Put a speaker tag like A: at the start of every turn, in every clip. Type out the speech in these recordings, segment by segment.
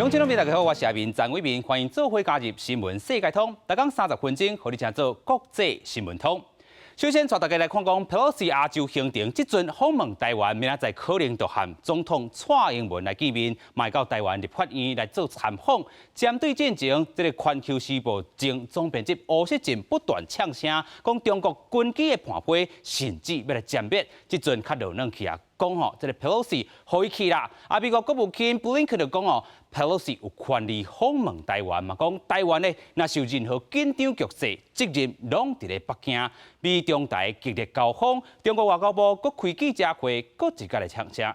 A: 乡亲朋友大家好，我是阿明张伟明，欢迎做伙加入新闻世界通，每讲30分钟，和你听做国际新闻通。首先，带大家来看讲，佩洛西亚洲行程即阵访问台湾，明仔载可能就和总统蔡英文来见面，卖到台湾立法院来做参访。针对战情，这个环球时报前总编辑吴锡进不断呛声，讲中国军机的盘飞，甚至要来歼灭。即阵较热闹起啊，讲吼，这个佩洛西可以去啦。啊，美国国务卿布林肯就讲哦，佩洛西有权利访问台湾嘛，讲台湾呢，若是有任何紧张局势，责任拢伫咧北京。美中台激烈交锋，中国外交部搁开记者会，搁一个来呛声。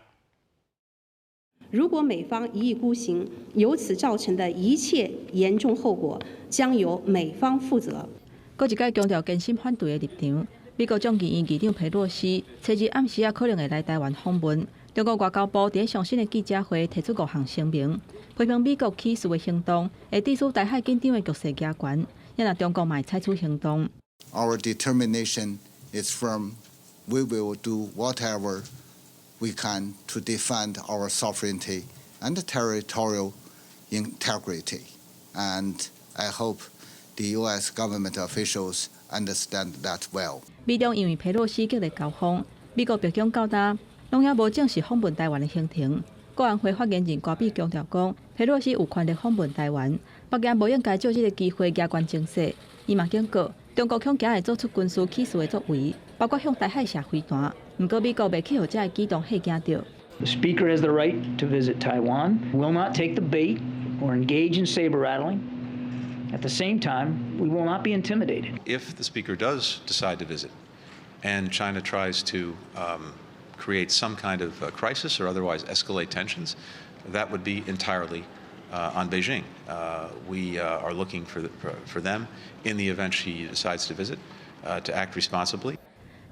B: 如果美方一意孤行，由此造成的一切严重后果将由美方负责。
C: 搁一个强调坚信反对的立场。美国众议院议长佩洛西初日暗时可能会来台湾访问。中国外交部伫上新的记者会提出5项声明，批评美国起诉的行动会致使台海紧张的局势加悬，也让中国嘛采取行动。
D: Our determination is firm. We will do whatever we can to defend our sovereignty and territorial integrity. And I hope the U.S. government officials understand that well.
C: 美中因为佩洛西激烈交锋，美国白宫交代，拢也无正式访问台湾的行程。国安会发言人高比强调讲，佩洛西有权利访问台湾，北京无应该借这个机会加权情势。伊嘛警告，中国恐惊会做出军事起诉的作为，包括向台海射飞弹。不过，美国未去互这个举动吓惊到。
E: The Speaker has the right to visit Taiwan, will not take the bait or engage in saber rattling. At the same time, we will not be intimidated.
F: If the Speaker does decide to visit and China tries to create some kind of crisis or otherwise escalate tensions, that would be entirely on Beijing. We are looking for them in the event she decides to visit to act responsibly.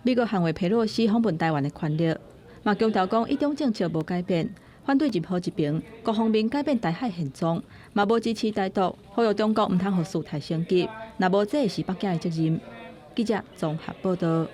C: 美国捍卫佩洛西访问台湾的权利，嘛强调讲一中政策无改变，反对任何一边各方面改变台海现状，嘛无支持台独，呼吁中国唔通互事态升级，若无这是北京的责任。记者综合报道。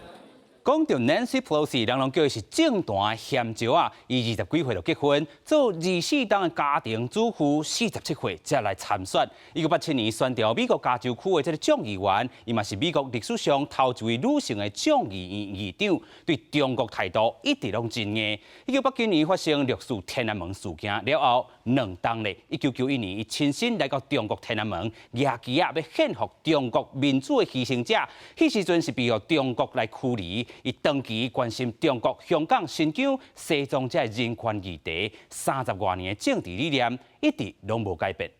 A: 讲到 Nancy Pelosi， 人叫伊是政坛嫌少啊！伊20几岁就结婚，做24档的家庭主妇，47岁才来参选。1987年选调美国加州区的这个众议员，伊嘛是美国历史上头一位女性的众议院议长，对中国态度一直拢真硬。1989年发生绿树天安门事件了后，2档咧。1991年，伊亲身来到中国天安门，牙旗啊要献服中国民主的牺牲者。迄时阵是被中国来驱离。伊长期关心中国香港新疆西藏这人权议题，30多年的政治理念一直拢无改变。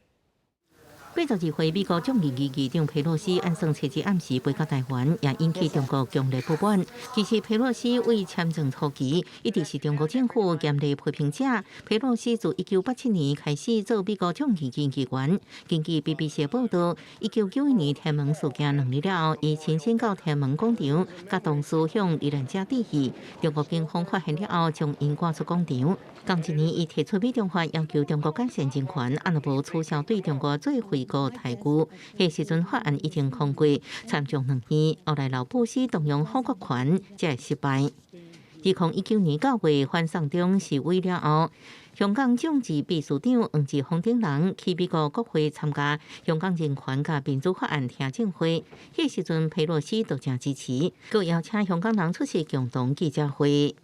G: 82岁美国众议院议长佩洛西按算初日暗时飞到台湾，也引起中国强烈不满。其实佩洛西为签证初期一直是中国政府严厉批评者。佩洛西自1987年开始做美国众议院议员。根据 BBC 报道，1991年天安门事件2日了后，伊亲身到天安门广场，甲同事向遇难者致意。中国警方发现了后，将因赶出广场。同一年，伊提出美中法，要求中国改善人权，按无取消对中国最惠国待遇。迄时阵法案已经通过，参众2院，后来老布希动用否决权，才失败。2019年9月反送中示威了后，香港政治秘书长黄志峰等人去美国国会参加香港人权甲民主法案听证会。迄时阵佩洛西都正支持，佮邀请香港人出席共同记者会。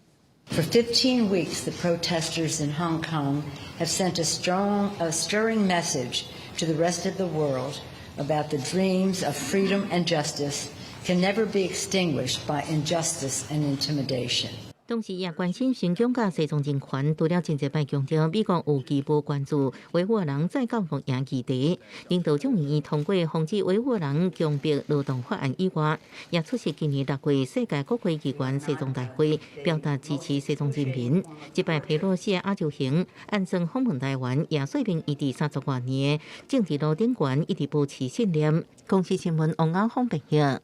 H: For 15 weeks, the protesters in Hong Kong have sent a stirring message to the rest of the world about the dreams of freedom and justice can never be extinguished by injustice and intimidation.
G: 同时也关心新疆甲西藏人权，除了真侪摆强调美国有基本关注维吾尔人再教育赢议题，领导众议院通过防止维吾尔人强迫劳动法案以外，也出席今年6月世界各国议员西藏大会，表达支持西藏人民。这摆佩洛西的亚洲行按算访问台湾，也说明伊伫30多年的政治路顶悬一直保持信念。公司新闻王安峰报道。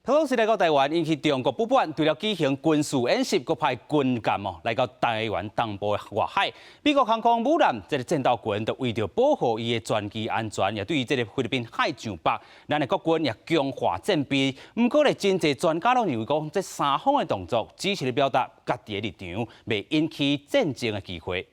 A: 佩洛西来到台湾，引起中国不满，除了举行军事演习，佫派军舰来到台湾东部的外海。美国航空母舰这个战斗群，就为着保护伊的专机安全，也对于这个菲律宾海上北，咱的国军也强化战备。不过咧，真侪专家都认为讲，这三方的动作只是咧表达家己的立场，未引起战争的机会。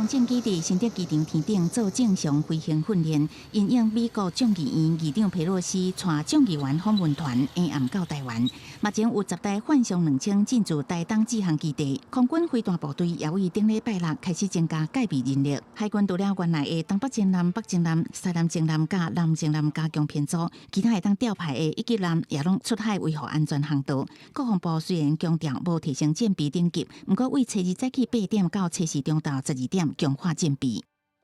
I: 雄战机伫新德机场天顶做正常飞行训练，因应美国众议院议长佩洛西带众议员访问团下暗到台湾。目前有10台幻象2000进驻台东志航基地，空军飞弹部队也于顶礼拜六开始增加戒备人力。海军除了原来的东北征南、北征南、西南征南甲南征南加强编组，其他会当调派的一级舰也拢出海维护安全航道。国防部虽然强调无提升战备等级，不过为初2早起8点到初4中昼12点强化战备。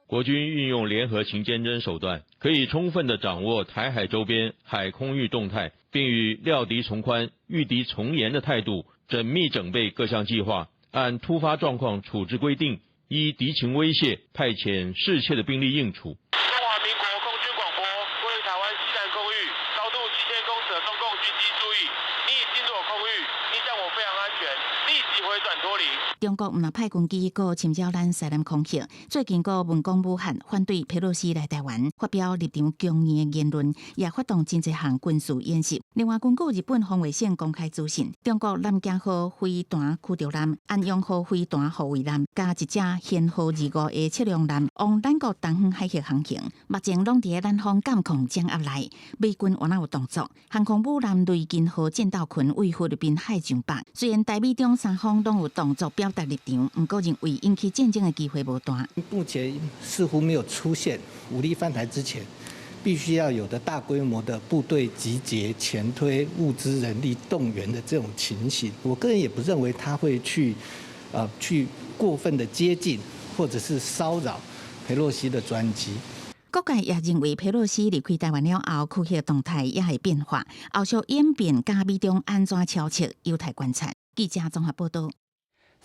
J: 国军运用联合勤监侦手段，可以充分地掌握台海周边海空域动态，并以料敌从宽、御敌从严的态度，缜密整备各项计划，按突发状况处置规定，依敌情威胁，派遣适切的兵力应处。
K: 中华民国空军广播，位于台湾西南空域，高度7000公尺的中共军机注意，你已进入我空域，你向我非常安全，立即回转脱离。
I: 中国唔若派军机，搁侵扰咱西南空域。最近搁文攻武汉，反对佩洛西来台湾，发表立场强硬的言论，也发动真侪项军事演习。另外，根据日本防卫省公开资讯，中国南京号飞弹驱逐舰、安阳号飞弹护卫舰，加一只编号25的测量舰，往咱国东方海峡航行，目前拢伫咱方监控掌握内。美军若有动作，航空母舰雷根号舰岛群为菲律宾海上北。虽然台美中三方都有动作表达立场，不过认为引起战争的机会无大。
L: 目前似乎没有出现武力犯台之前必须要有的大规模的部队集结、前推、物资、人力动员的这种情形。我个人也不认为他会去过分的接近或者是骚扰佩洛西的专机。
I: 各界也认为佩洛西离开台湾了后，区域动态也会变化，后续演变加美中安怎敲切，有待观察。记者综合报道。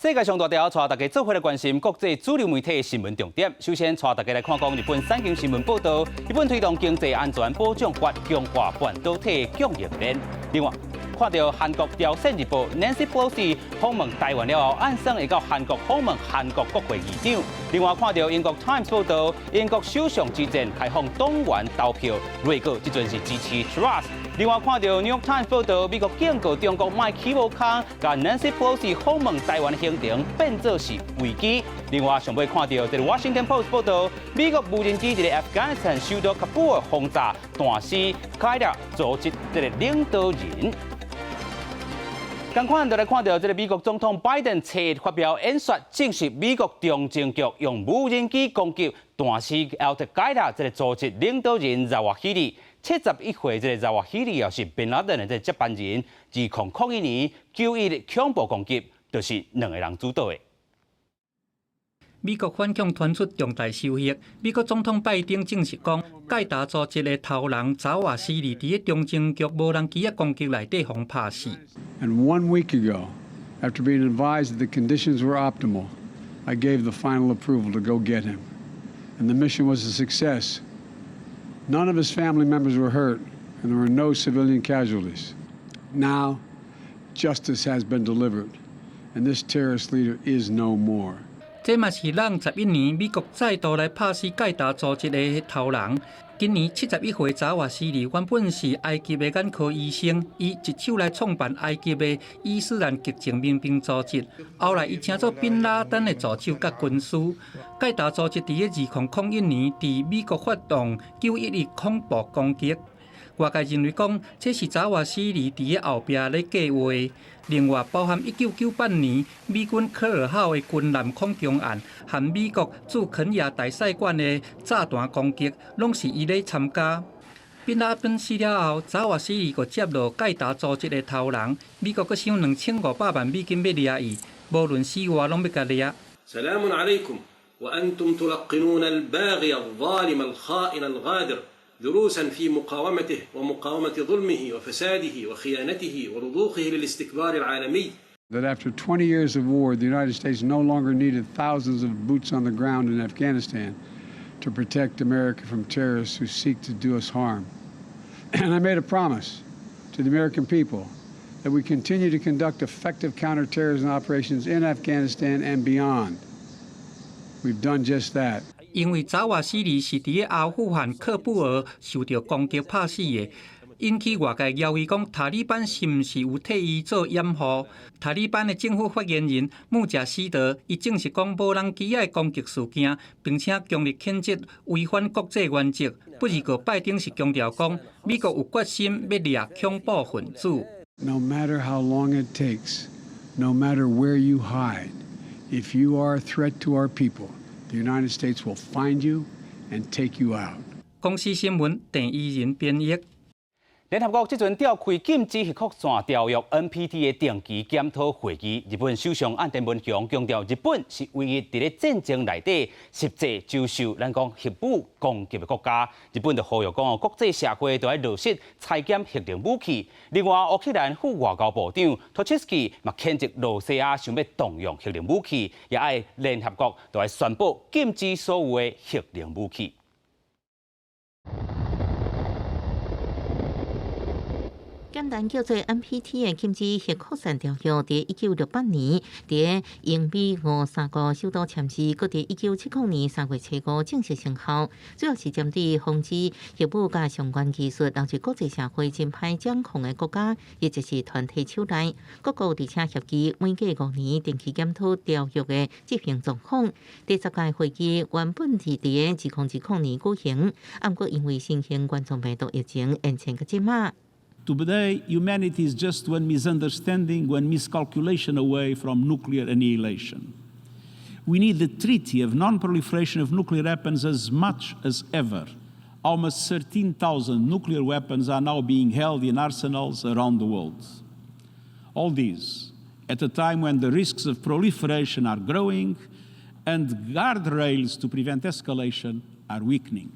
A: 世界上大条，带大家做回来关心国际主流媒体的新闻重点。首先，带大家来看讲日本产经新闻报道，日本推动经济安全保障法，强化半导体供应链。另外，看到韩国朝鲜日报 Nancy Pelosi 访问台湾了后，暗算会到韩国访问韩国国会议长。另外，看到英国 Times 报道，英国首相之前开放党员投票，瑞国这阵是支持 Truss。另外，看到 New York Times 报道，美国警告中国卖起无空，甲 Nancy Pelosi 访问台湾的行程变作是危机。另外，上尾看到这个 Washington Post 报道，美国无人机在 Afghanistan 受到喀布尔轰炸，弹死盖达组织这个领导人。同款就来看到这个美国总统拜登初一发表演说，证实美国中情局用无人机攻击弹死 Al-Qaeda 这个组织领导人扎瓦希里。71岁这个扎瓦希里也是宾拉登的接班人。2001年9/11恐怖攻击，就是2个人主导的。
M: 美国反恐传出重大收获。美国总统拜登证实讲，盖达组织的头人扎瓦希里伫中情局无人机的攻击内底互拍死。
N: And 1 week ago, after being advised that the conditions were optimal, I gave the final approval to go get him, and the mission was a success. None of his family members were hurt, and there were no civilian casualties. Now, justice has been delivered, and this terrorist leader is no more.
M: 这嘛是让11年美国再度来拍死盖达组织的头人。今年71岁扎瓦希里原本是埃及的眼科医生，伊一手来创办埃及的伊斯兰极正民兵组织，后来伊请做宾拉登的助手甲军师。盖达组织伫2001年伫美国发动9/11恐怖攻击。外界认为讲，这是扎瓦希里伫后壁咧计划。另外，包含1998年美军科尔号的军舰空降案和美国驻肯亚大使馆的炸弹攻击，拢是伊咧参加。宾拉登死了后，扎瓦希里佫接落盖达组织的头人，美国佫想2500万美金要掠伊，无论死活拢要甲掠。
O: سلام عليكم وأنتم تلقنون الباغي الظالم الخائن الغادر دروسا في مقاومته ومقاومة ظلمه وفساده وخيانته ورضوخه للاستكبار العالمي.
N: That after 20 years of war, the United States no longer needed thousands of boots on the ground in Afghanistan to protect America from terrorists who seek to do us harm. And I made a promise to the American people that we continue to conduct effective counterterrorism operations in Afghanistan and beyond. We've done just that.
M: 因为扎瓦希里是伫阿富汗喀布尔受到攻击拍死的，引起外界谣言讲塔利班是毋是有替伊做掩护。塔利班的政府发言人穆贾希德伊证实讲无人机的攻击事件，并且强烈谴责违反国际原则。不过拜登是强调讲，美国有决心要掠恐怖分子。
N: No matter how long it takes, no matter where you hide, if you are a threat to our people, the United States will find you and take you out.
M: 公司新闻郑依仁编译。
A: 联合国即阵召开禁止核扩散条约 NPT 的定期检讨会议，日本首相岸田文雄强调，日本是唯一伫咧战争内底实际接受咱讲核武攻击的国家。日本就呼吁讲国际社会都要落实裁减核能武器。另外，乌克兰副外交部长托切斯基嘛谴责罗西亚想要动用核能武器，也爱联合国都要宣布禁止所有的核能武器。
G: 简单叫做 NPT 的禁止核扩散条约，伫1968年伫英美俄三国首都签字，搁伫1970年3月7号正式生效。主要是针对防止核武甲相关技术导致国际社会真歹掌控的国家，亦就是团体手内。各国而且协议每隔5年定期检讨条约的执行状况。第10届会议原本是伫2010年举行，不过因为新型冠状病毒疫情延前到即马。
P: Today, humanity is just one misunderstanding, one miscalculation away from nuclear annihilation. We need the Treaty of Non-Proliferation of Nuclear Weapons as much as ever. Almost 13,000 nuclear weapons are now being held in arsenals around the world. All these at a time when the risks of proliferation are growing and guardrails to prevent escalation are weakening.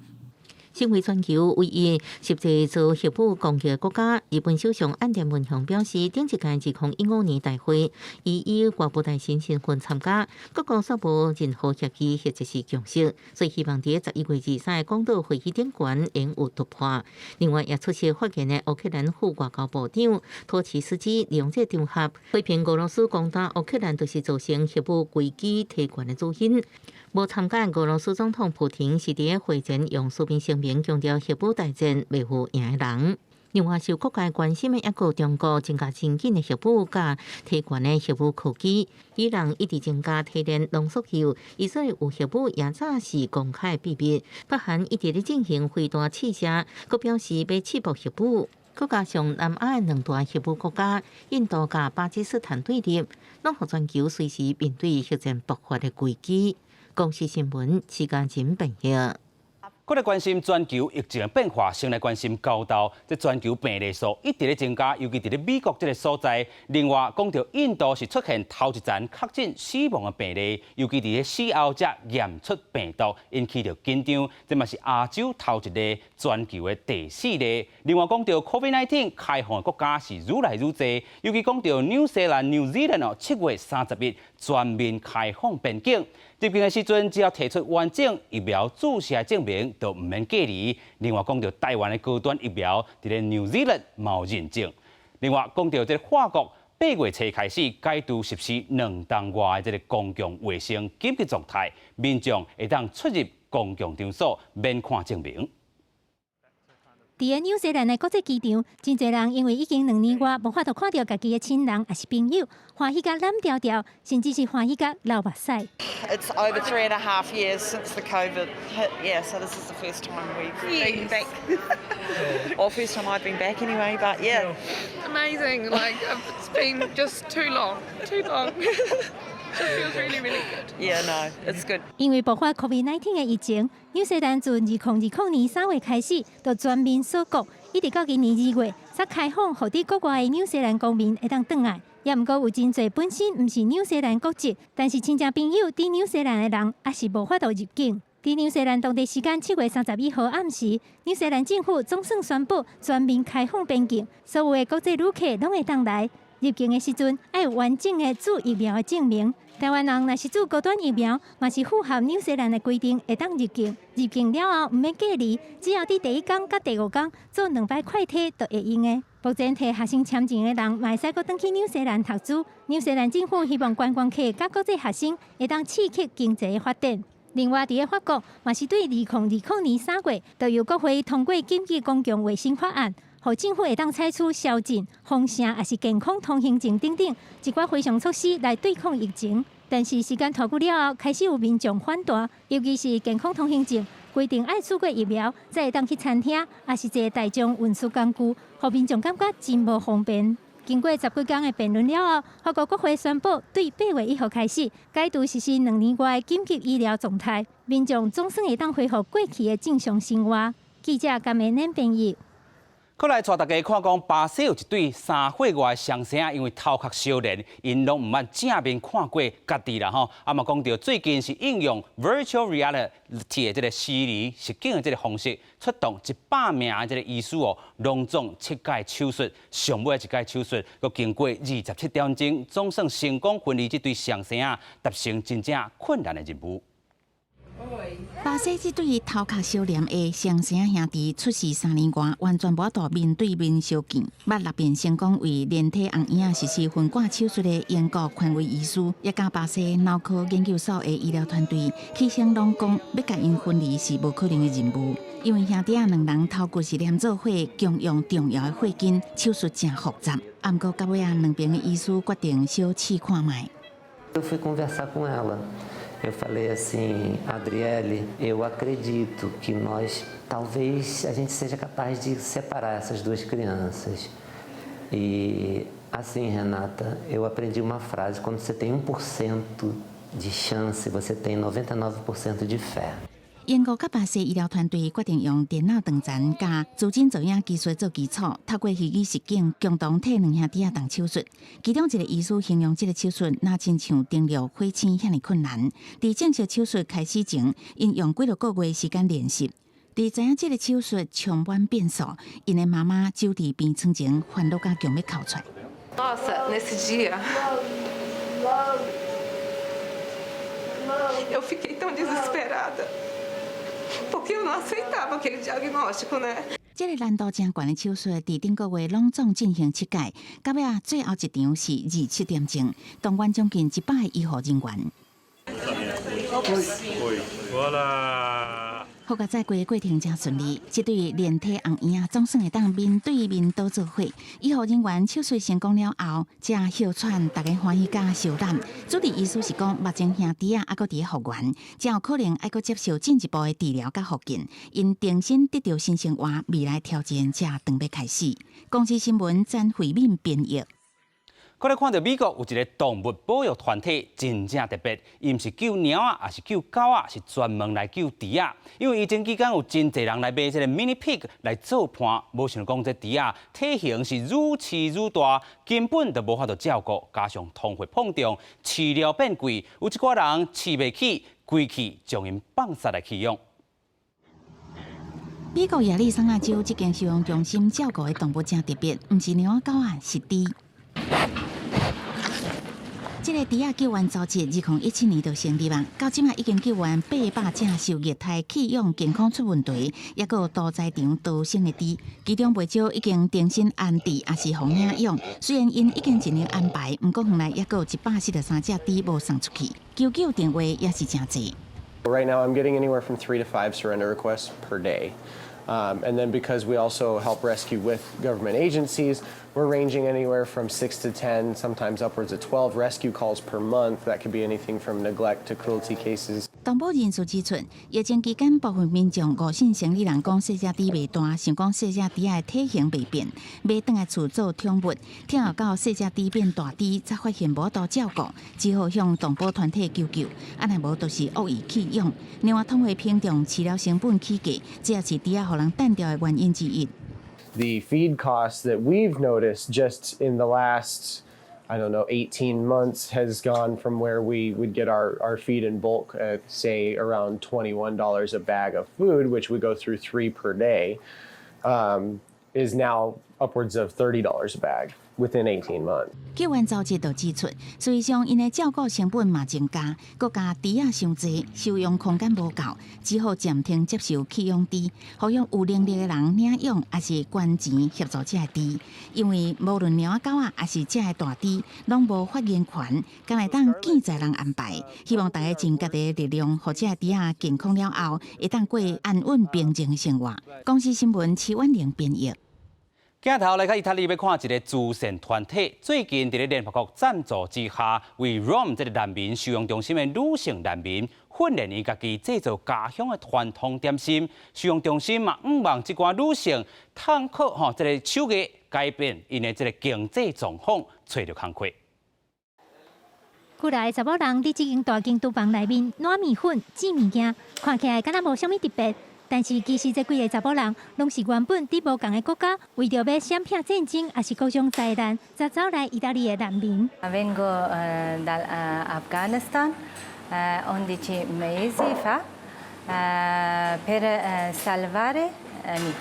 G: 身为全球唯一实际做核武攻击的国家，日本首相岸田文雄表示，顶一届2015年大会，以外部大臣身份参加，各国所无任何协议或者是共识，所以希望伫11月23日广岛会议顶悬能有突破。另外，也出席发言的乌克兰副外交部长托奇斯基利用这场合批评俄罗斯攻打乌克兰，就是造成核武危机提悬的主因。无参加俄罗斯总统普廷是伫会前用书面声明强调核武大战袂有赢的人。另外，受国界关心的也有中国增加先进的核武甲提悬的核武科技，伊朗一直增加提炼浓缩铀，以色列有核武也早是公开秘密。北韩一直咧进行飞弹试射，佮表示要试爆核武。佮加上南亚的2大核武国家印度甲巴基斯坦对立，拢互全球随时面对核战爆发的危机。公司新闻时间真平日。
A: 搁来关心全球疫情的变化，先来关心高岛。这全球病例数一直咧增加，尤其伫咧美国这个所在。另外，讲到印度是出现头一站确诊死亡的病例，尤其伫咧死后才验出病毒，引起着紧张。这嘛是亚洲头一个全球的第4例。另外，讲到 COVID-19 开放的国家是愈来愈多，尤其讲到纽西兰 New Zealand 哦，7月30日全面开放边境。入境的时阵，只要提出完整疫苗注射证明，就唔免隔离。另外，讲到台湾的高端疫苗，伫咧 New Zealand 冇认证。另外，讲到这法国8月初开始改度实施2档外的这个公共卫生紧急状态，民众会当出入公共场所免看证明。
Q: 伫个纽西兰的国际机场，真侪人因为已经2年外无法度看到家己的亲人也是朋友，欢喜甲蓝调调，甚至是欢喜甲流目屎。
R: It's over 3.5 years since the COVID hit. Yeah, so this is the first time we've been back. Or first time I've been back anyway, but yeah.
S: Amazing. Like it's been just too long. So it feels really, really good.
R: Yeah, no, it's good.
Q: 因为爆发 COVID-19 的疫情，纽西兰自2020年3月开始，就全面锁国，一直到今年2月才开放，互伫国外的纽西兰公民会当转来。也毋过有真侪本身毋是纽西兰国籍，但是亲戚朋友伫纽西兰的人，也是无法度入境。伫纽西兰当地时间7月31号暗时，纽西兰政府总算宣布全面开放边境，所有的国际旅客拢会当来。入境的时阵，要有完整的注疫苗的证明。台湾人若是注高端疫苗，嘛是符合纽西兰的规定，会当入境。入境了后，毋免隔离，只要伫第1天甲第5天做2摆快体，就会用的。目前摕学生签证的人，嘛会使搁转去纽西兰读书。纽西兰政府希望观光客甲国际学生会当刺激经济的发展。另外，伫个法国嘛是对2020年3月，就由国会通过紧急公共卫生法案。互政府会当采取宵禁、封城，也是健康通行证等等一寡非常措施来对抗疫情。但是时间拖久了后，开始有民众反弹，尤其是健康通行证规定爱取过疫苗，才会当去餐厅，也是坐大众运输工具，互民众感觉真无方便。经过10几天的辩论了后，法国国会宣布，对8月1号开始，解除实施2年外紧急医疗状态，民众总算会当恢复过去的正常生活。记者甘美恁编译。
A: 再来带大家看讲，巴西有一对3岁外的双生，因为头壳小连，因拢唔捌正面看过家己啦吼。嘛讲到最近是应用 virtual reality 的这个虚拟实境的这个方式，出动100名的这个医师哦，隆重7届手术，上尾1届手术，佮经过27点钟，总算成功分离这对双生达成真正困难的任务。
I: 巴西这对头壳小连的双生兄弟出世3年外，完全无法度面对面相见。捌6遍成功为连体红婴实施分割手术的英国权威医师，也甲巴西脑科研究所的医疗团队起声拢讲，要甲因分离是无可能的任务，因为兄弟2人头骨是连做伙共用重要的血筋，手术真复杂。不过到尾2边的医师决定小试看卖。
T: Eu fui conversar com ela. Eu falei assim, Adriele, eu acredito que talvez a gente seja capaz de separar essas 2 crianças. E assim, Renata, eu aprendi uma frase: quando você tem 1% de chance, você tem 99% de fé.
I: 英国甲巴西医疗团队决定用电脑断层加资金造影技术做基础，透过虚拟实境共同替2兄弟动手术。其中一个医师形容这个手术哪亲像登陆火星遐尼困难。在正式手术开始前，因用几个月时间练习。在知影这个手术充满变数，因的妈妈走伫边床前，烦恼甲强要哭出来。
S: Nossa, nesse dia eu fiquei tão desesperada.Porque eu não aceitava aquele diagnóstico, né?
I: 这个难度真悬的手术，伫顶个月隆重进行7届，到尾最后一场是27点钟，动员将近100个医护人员。好在规个过程真顺利，这对连体红婴总算会当面对面倒做伙。医护人员手术成功了后，才哮喘，大家欢喜甲受难。主治医师是讲，目前兄弟还阁伫复原，才有可能还阁接受进一步的治疗甲复健。因重新得到新生活，未来挑战才当要开始。公司新闻詹慧敏编译。
A: 我来看到美国有一个动物保育团体，真正特别，伊毋是救猫啊，也是救狗啊，是专门来救猪啊。因为疫情期间有真侪人来买这个 mini pig 来做伴，无想讲这猪啊体型是愈饲愈大，根本就无法度照顾，加上通货膨胀，饲料变贵，有一寡人饲袂起，规气将因放杀来弃养。
I: 美国亚利桑那州这间收容中心照顾的动物真特别，毋是猫仔狗啊，是猪。这个猪仔救援组织2017年就成立啊，到今仔已经救援800只受虐待、弃养、健康出问题，也有屠宰场逃生的猪，其中不少已经重新安置，也是放领养。虽然因已经尽力安排，不过原来也有143只猪无送出去，求救电话也是真侪。
U: Right now, I'm getting anywhere from 3 to 5 surrender requests per day. And then because we also help rescue with government agencies, we're ranging anywhere from 6 to 10, sometimes upwards of 12 rescue calls per month. That could be anything from neglect to cruelty cases.
I: 动保人士指出，疫情期间部分民众误信生理人讲细只猪袂大，想讲细只猪的体型袂变，买倒来厝做宠物，听后到细只猪变大猪，才发现无度照顾，只好向动保团体求救。啊，若无就是恶意弃养。另外，通货膨胀、饲料成本起价，这也是猪仔互人单调的原因之一。
U: The feed costs that we've noticed just in the last, 18 months has gone from where we would get our feed in bulk at, say, around $21 a bag of food, which we go through 3 per day, is now upwards of $30 a bag within 18 months.
I: 救援组织就指出，实际上因的照顾成本嘛增加，佮加猪仔伤济，收容空间无够，只好暂停接受弃养猪，互用有能力的人领养，也是捐钱协助这猪。因为无论猫仔狗仔，也是这的大猪，拢无发言权，敢来当见在人安排。希望大家尽家己的力量，互这猪仔健康了后，会当过安稳平静的生活。公司新闻齐婉玲编译。
A: 镜头来到意大利要看一个慈善团体，最近在联合国赞助之下，为 ROM 这个难民收容中心的女性难民训练因家己制造家乡的传统点心。收容中心嘛，希望这寡女性通过这个手艺改变因的这个经济状况，找到工课。
Q: 古来查某人伫这间大间厨房内面糯米粉煮物件，看起来敢若无啥物特别。但是其实这几个查某人，拢是原本伫无同的国家，为着要闪避战争，也是各种灾难，才走来意大利的难民。
B: Vengo dal Afghanistan 11 mesi fa per salvare me.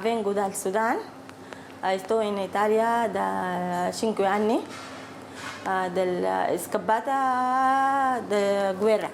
B: Vengo dal Sudan. Sto in Italia da 5 anni scappata della guerra.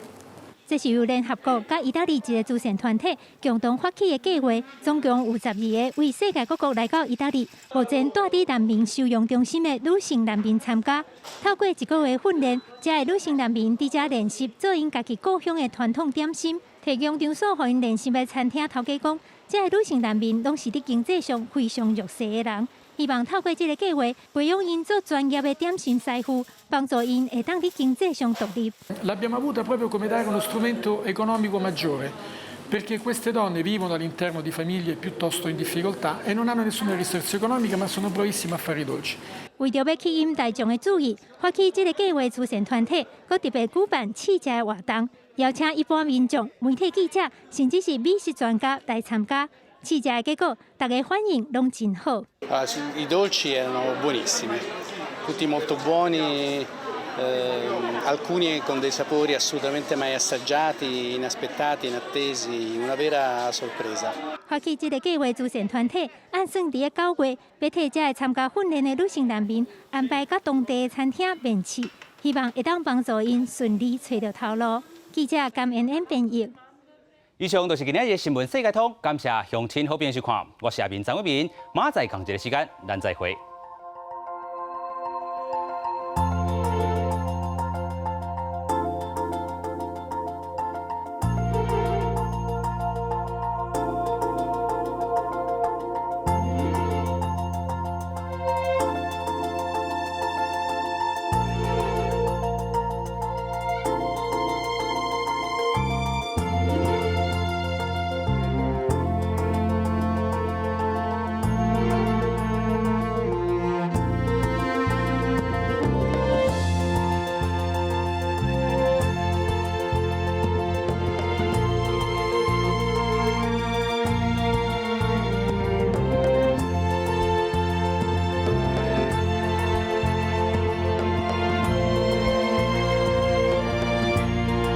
Q: 这是由联合国甲意大利一个慈善团体共同发起的计划，总共有12个为世界各国来到意大利，目前住伫难民收容中心的女性难民参加。透过1个月训练，这个女性难民伫这练习做因家己故乡的传统点心，提供场所予因练习的餐厅头家讲，这个女性难民拢是伫经济上非常弱势的人。希望透过这个计划，培养因做专业的点心师傅，帮助因会当伫经济上独立。
V: L'abbiamo avuta proprio come dare uno strumento economico maggiore, perché queste donne vivono all'interno di famiglie piuttosto in difficoltà e non hanno nessuna risorsa economica, ma sono bravissime a fare i dolci.
Q: 为着要吸引大众的注意，发起这个计划慈善团体，佮特别举办试食的活动，邀请一般民众、媒体记者，甚至是美食专家来参加。试食的结果，大家反应拢真好。
W: I dolci erano buonissimi, tutti molto buoni, alcuni con dei sapori assolutamente mai assaggiati, inaspettati, inattesi, una vera sorpresa.
Q: 发起这个计划慈善团体，按算伫个9月，要替这参加训练的女性难民安排到当地的餐厅面试，希望会当帮助因顺利找到头路。记者甘恩恩编译。
A: 以上就是今日的新闻世界通，感谢乡亲好朋友收看，我是阿明张伟民，马仔同一个时间，咱再会。